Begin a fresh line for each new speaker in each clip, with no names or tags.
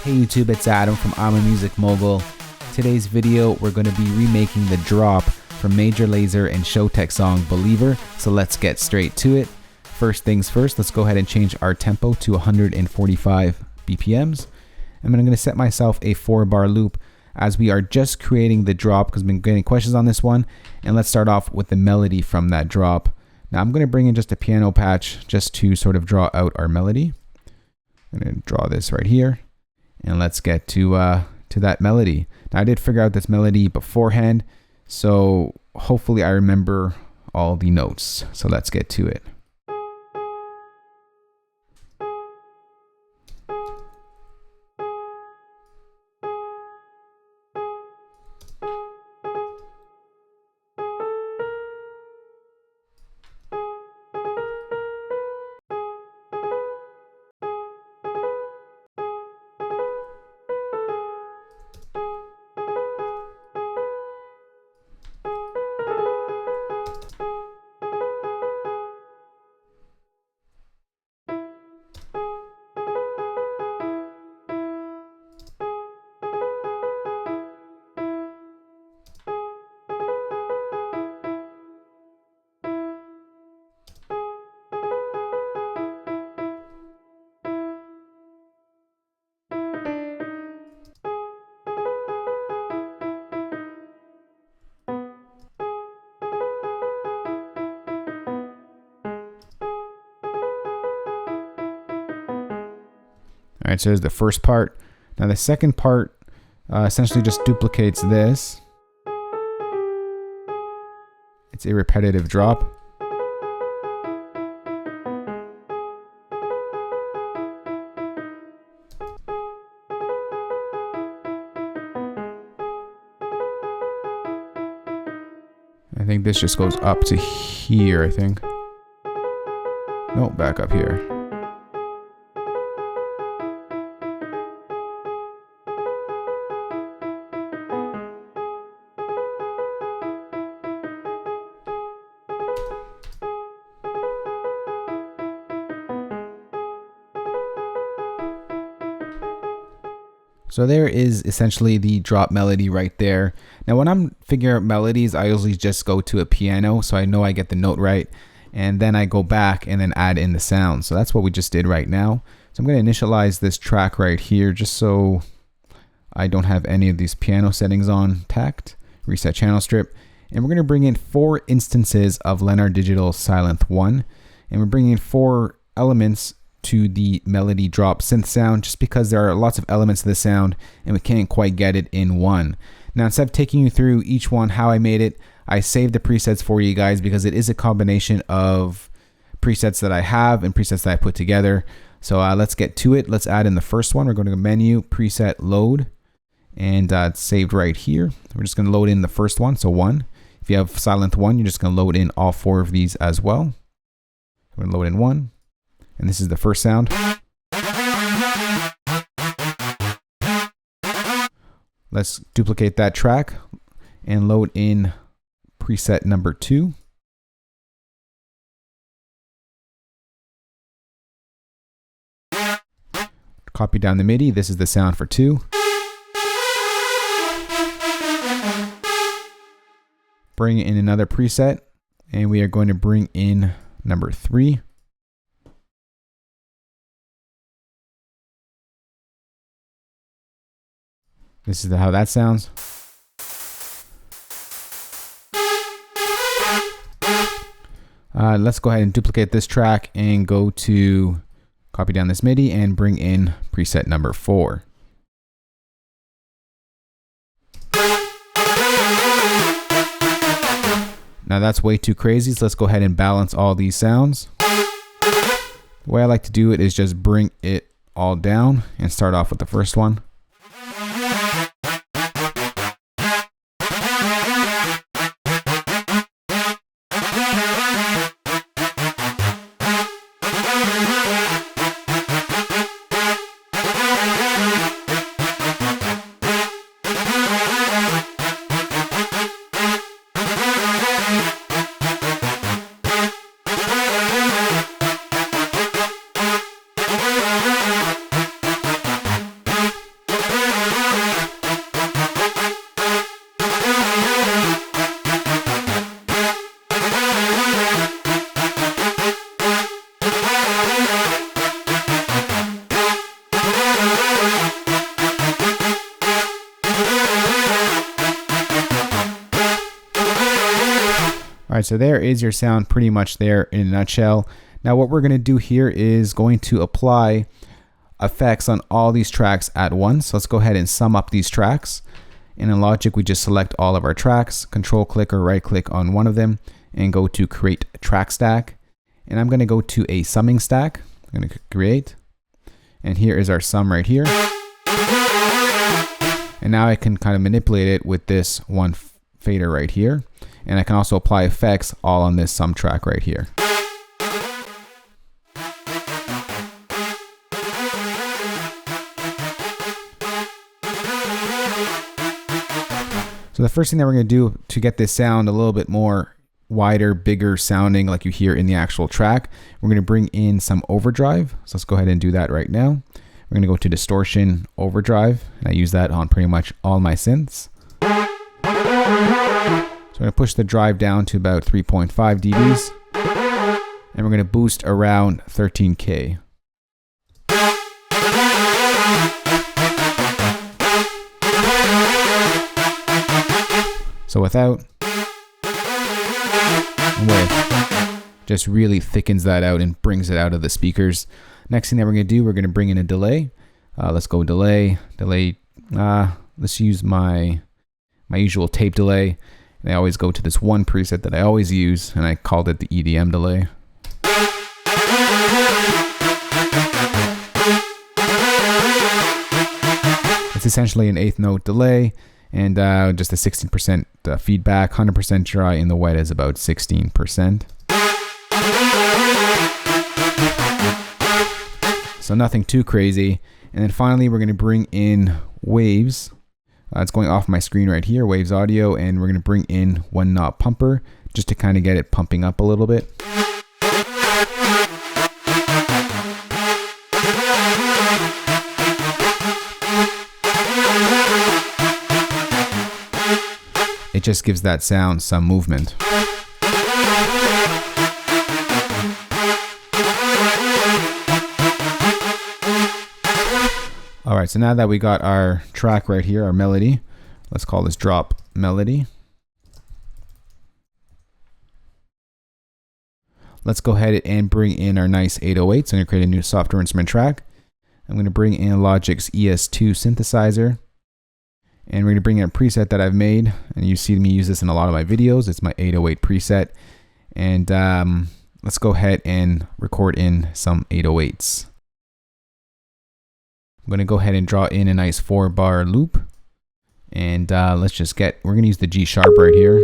Hey YouTube, it's Adam from I'm a Music Mogul. Today's video, we're going to be remaking the drop from Major Lazer and Showtek song Believer, so let's get straight to it. First things first, let's go ahead and change our tempo to 145 BPMs. And I'm going to set myself a 4-bar loop as we are just creating the drop because I've been getting questions on this one. And let's start off with the melody from that drop. Now I'm going to bring in just a piano patch just to sort of draw out our melody. I'm going to draw this right here. And let's get to that melody. Now I did figure out this melody beforehand, so hopefully I remember all the notes. So let's get to it. All right, so there's the first part. Now the second part essentially just duplicates this. It's a repetitive drop. I think this just goes up to here, I think. No, back up here. So there is essentially the drop melody right there. Now when I'm figuring out melodies, I usually just go to a piano so I know I get the note right. And then I go back and then add in the sound. So that's what we just did right now. So I'm going to initialize this track right here just so I don't have any of these piano settings on tacked. Reset channel strip. And we're going to bring in 4 instances of Leonard Digital Sylenth 1. And we're bringing in 4 elements to the melody drop synth sound just because there are lots of elements to the sound and we can't quite get it in one. Now instead of taking you through each one how I made it, I saved the presets for you guys because it is a combination of presets that I have and presets that I put together. So let's get to it. Let's add in the first one. We're going to go menu, preset, load, and it's saved right here. We're just going to load in the first one, so 1. If you have Sylenth 1, you're just going to load in all 4 of these as well. We're going to load in 1. And this is the first sound. Let's duplicate that track and load in preset number 2. Copy down the MIDI. This is the sound for 2. Bring in another preset, and we are going to bring in number 3. This is how that sounds. Let's go ahead and duplicate this track and go to copy down this MIDI and bring in preset number 4. Now that's way too crazy, so let's go ahead and balance all these sounds. The way I like to do it is just bring it all down and start off with the first one. Alright, so there is your sound pretty much there in a nutshell. Now what we're going to do here is going to apply effects on all these tracks at once. Let's go ahead and sum up these tracks. And in Logic, we just select all of our tracks, control click or right click on one of them, and go to create track stack. And I'm going to go to a summing stack. I'm going to create. And here is our sum right here. And now I can kind of manipulate it with this one fader right here. And I can also apply effects all on this sum track right here. So the first thing that we're going to do to get this sound a little bit more wider, bigger sounding like you hear in the actual track, we're going to bring in some overdrive. So let's go ahead and do that right now. We're going to go to distortion overdrive, and I use that on pretty much all my synths. So I'm going to push the drive down to about 3.5 dBs, and we're going to boost around 13K. So without and with, just really thickens that out and brings it out of the speakers. Next thing that we're going to do, we're going to bring in a delay. Let's go delay. Let's use my usual tape delay. And I always go to this one preset that I always use, and I called it the EDM delay. It's essentially an eighth note delay, and just a 16% feedback. 100% dry in the wet is about 16%. So nothing too crazy. And then finally, we're going to bring in waves. It's going off my screen right here, Waves Audio, and we're going to bring in one knob pumper just to kind of get it pumping up a little bit. It just gives that sound some movement. Alright, so now that we got our track right here, our melody, let's call this drop melody. Let's go ahead and bring in our nice 808. So I'm going to create a new software instrument track. I'm going to bring in Logic's ES2 synthesizer. And we're going to bring in a preset that I've made. And you see me use this in a lot of my videos. It's my 808 preset. And let's go ahead and record in some 808s. I'm going to go ahead and draw in a nice 4-bar loop. And we're going to use the G sharp right here.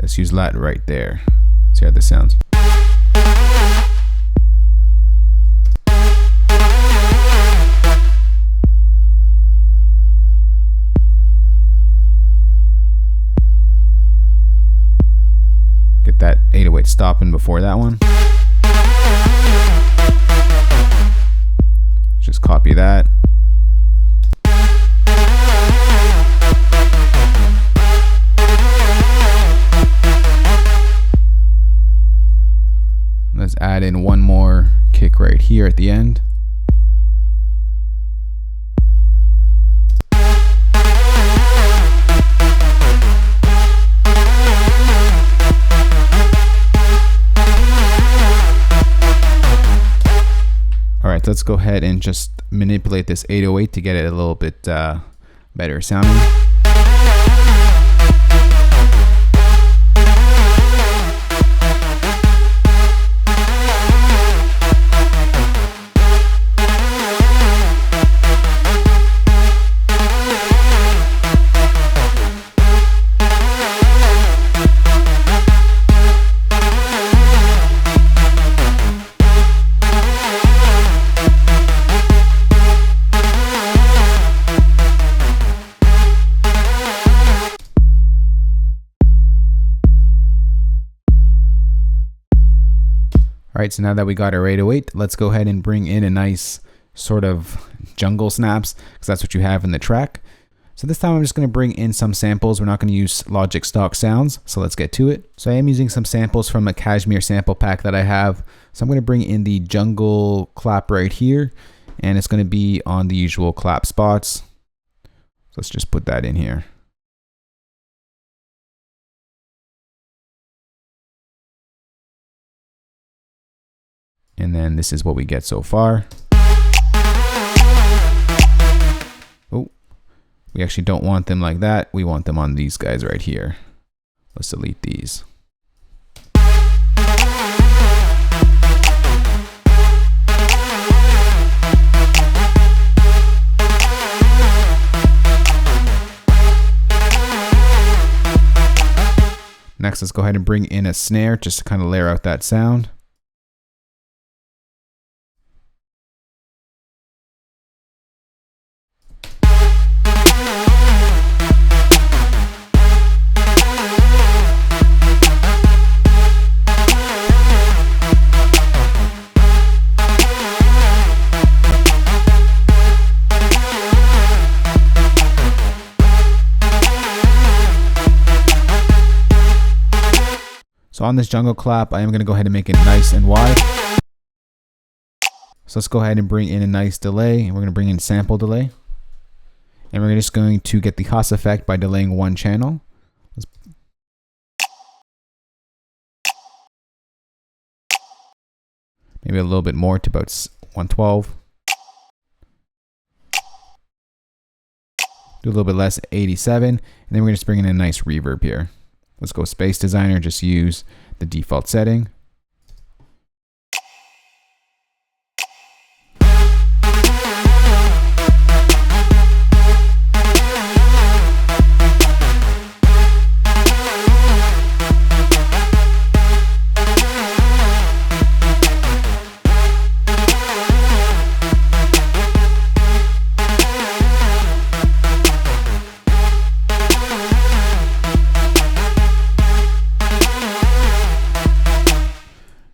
Let's use that right there. See how this sounds. Get that 808 stopping before that one. Just copy that. Let's add in one more kick right here at the end. Alright, let's go ahead and just manipulate this 808 to get it a little bit better sounding. Alright, so now that we got our 808, let's go ahead and bring in a nice sort of jungle snaps, because that's what you have in the track. So this time I'm just going to bring in some samples. We're not going to use Logic stock sounds, so let's get to it. So I am using some samples from a Cashmere sample pack that I have. So I'm going to bring in the jungle clap right here, and it's going to be on the usual clap spots. So let's just put that in here. And then this is what we get so far. Oh, we actually don't want them like that. We want them on these guys right here. Let's delete these. Next, let's go ahead and bring in a snare just to kind of layer out that sound. So on this jungle clap, I am going to go ahead and make it nice and wide. So let's go ahead and bring in a nice delay, and we're going to bring in sample delay. And we're just going to get the Haas effect by delaying one channel. Maybe a little bit more to about 112. Do a little bit less, 87. And then we're going to just bring in a nice reverb here. Let's go Space Designer, just use the default setting.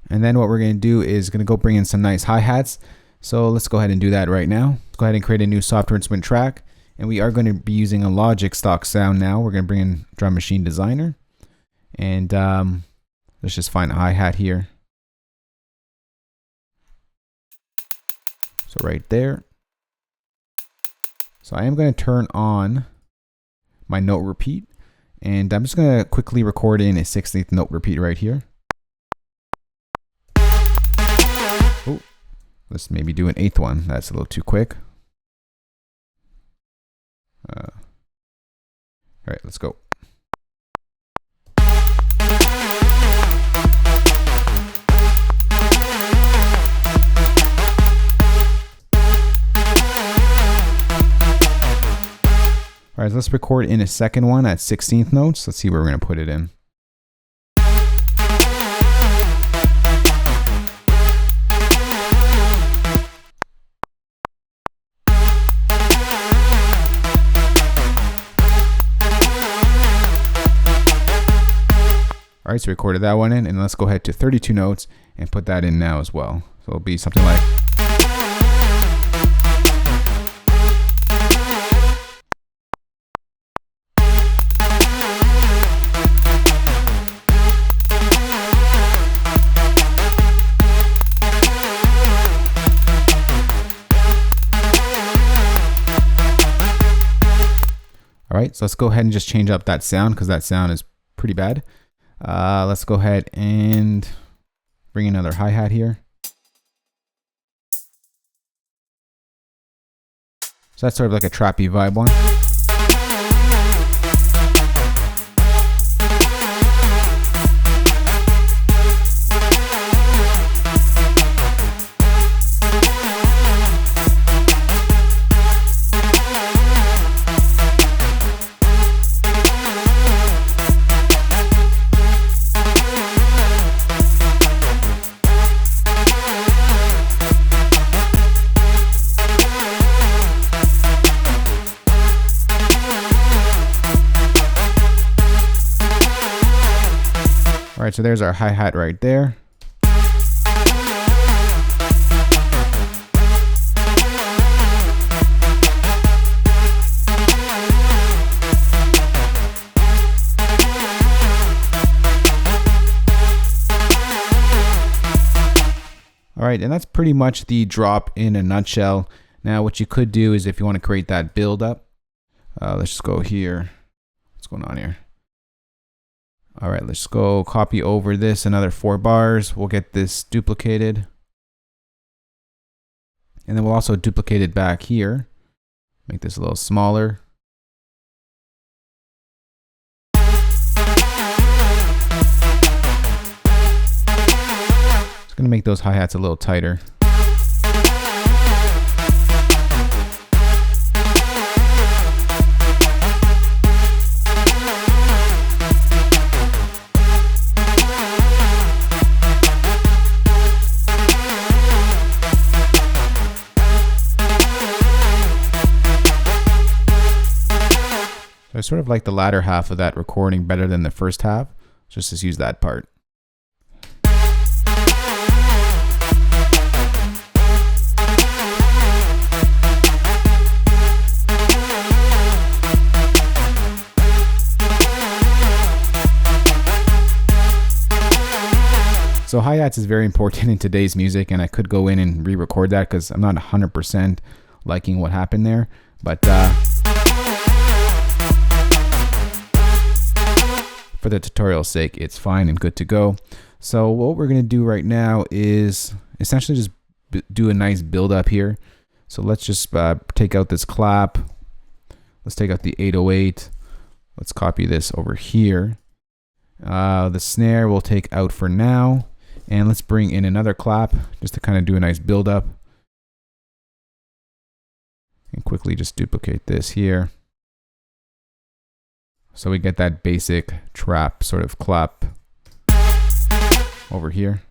And then what we're going to do is going to go bring in some nice hi-hats. So let's go ahead and do that right now. Let's go ahead and create a new software instrument track. And we are going to be using a Logic stock sound now. We're going to bring in Drum Machine Designer. And let's just find a hi-hat here. So right there. So I am going to turn on my note repeat. And I'm just going to quickly record in a 16th note repeat right here. Oh, let's maybe do an 8th one. That's a little too quick. All right, let's go. All right, so let's record in a second one at 16th notes. Let's see where we're going to put it in. All right, so recorded that one in, and let's go ahead to 32 notes and put that in now as well. So it'll be something like. All right, so let's go ahead and just change up that sound because that sound is pretty bad. Let's go ahead and bring another hi-hat here. So that's sort of like a trappy vibe one. All right, so there's our hi-hat right there. right, and that's pretty much the drop in a nutshell. Now what you could do is, if you want to create that build up, let's just go here. What's going on here? All right, let's go copy over this another 4 bars. We'll get this duplicated. And then we'll also duplicate it back here. Make this a little smaller. Just gonna make those hi-hats a little tighter. I sort of like the latter half of that recording better than the first half. Just to use that part. So hi-hats is very important in today's music, and I could go in and re-record that because I'm not 100% liking what happened there. But for the tutorial's sake, it's fine and good to go. So what we're going to do right now is essentially just do a nice build up here. So let's just take out this clap. Let's take out the 808. Let's copy this over here. The snare we'll take out for now. And let's bring in another clap just to kind of do a nice build up. And quickly just duplicate this here. So we get that basic trap sort of clap over here.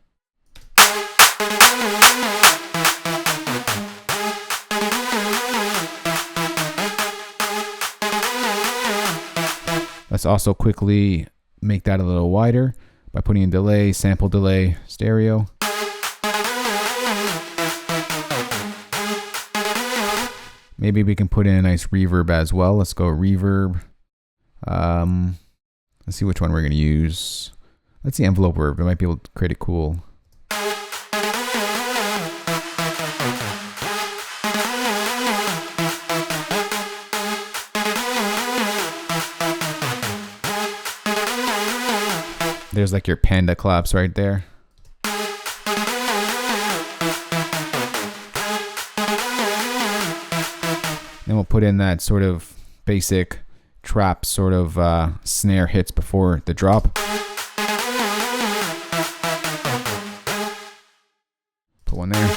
Let's also quickly make that a little wider by putting in delay, sample delay, stereo. Maybe we can put in a nice reverb as well. Let's go reverb. Let's see which one we're going to use. Let's see envelope reverb. It might be able to create it cool. There's like your panda claps right there. Then we'll put in that sort of basic trap sort of snare hits before the drop. Put one there.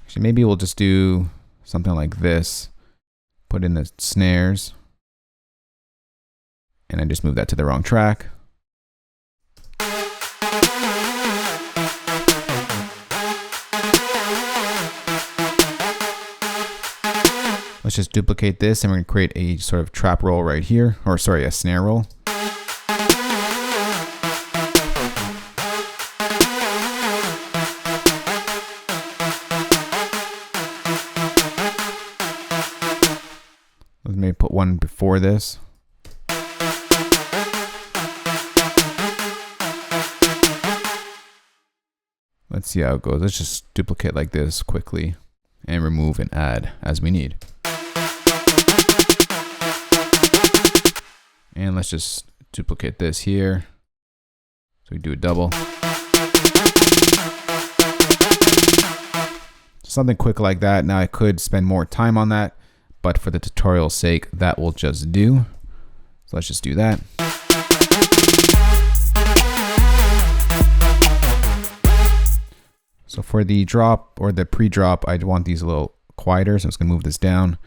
Actually, maybe we'll just do something like this. Put in the snares. And I just moved that to the wrong track. Let's just duplicate this and we're going to create a sort of trap roll right here, or sorry, a snare roll. Let's maybe put one before this. Let's see how it goes. Let's just duplicate like this quickly and remove and add as we need. And let's just duplicate this here. So we do a double. Something quick like that. Now I could spend more time on that, but for the tutorial's sake, that will just do. So let's just do that. So for the drop or the pre-drop, I want these a little quieter. So I'm just gonna move this down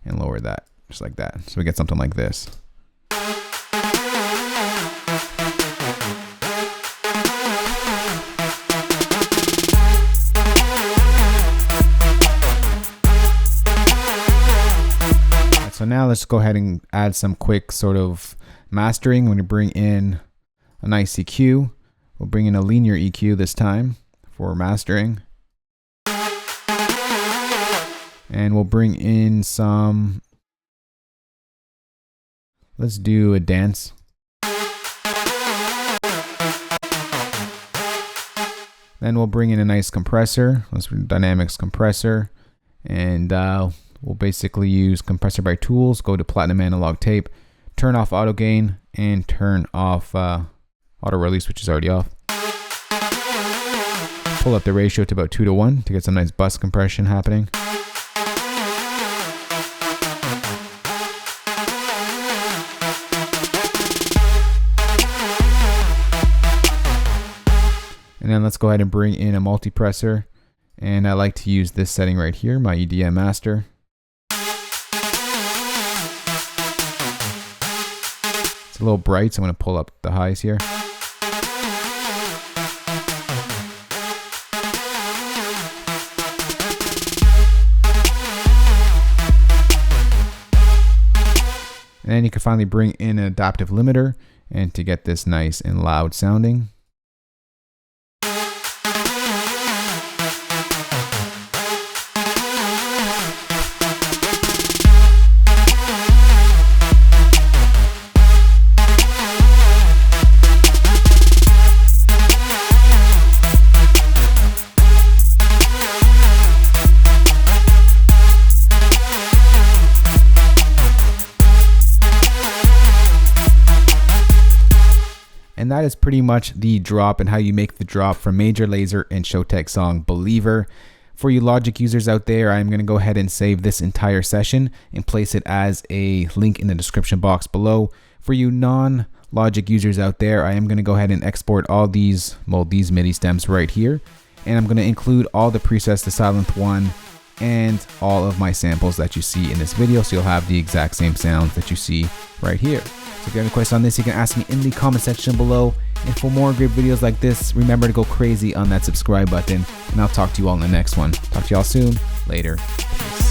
and lower that, just like that. So we get something like this. So now let's go ahead and add some quick sort of mastering. I'm going to bring in a nice EQ. We'll bring in a linear EQ this time for mastering. And we'll bring in some, let's do a dance. Then we'll bring in a nice compressor. Let's do dynamics compressor. And we'll basically use compressor by tools, go to platinum analog tape, turn off auto gain, and turn off auto release, which is already off. Pull up the ratio to about 2:1 to get some nice bus compression happening. And then let's go ahead and bring in a multipressor. And I like to use this setting right here, my EDM master. It's a little bright, so I'm going to pull up the highs here. And then you can finally bring in an adaptive limiter and to get this nice and loud sounding. And that is pretty much the drop and how you make the drop from Major Lazer and Showtek song Believer. For you Logic users out there, I'm going to go ahead and save this entire session and place it as a link in the description box below. For you non-Logic users out there, I am going to go ahead and export all these MIDI stems right here. And I'm going to include all the presets, the Silent One, and all of my samples that you see in this video, so you'll have the exact same sounds that you see right here. So if you have any questions on this, you can ask me in the comment section below. And for more great videos like this, remember to go crazy on that subscribe button, and I'll talk to you all in the next one. Talk to y'all soon. Later. Peace.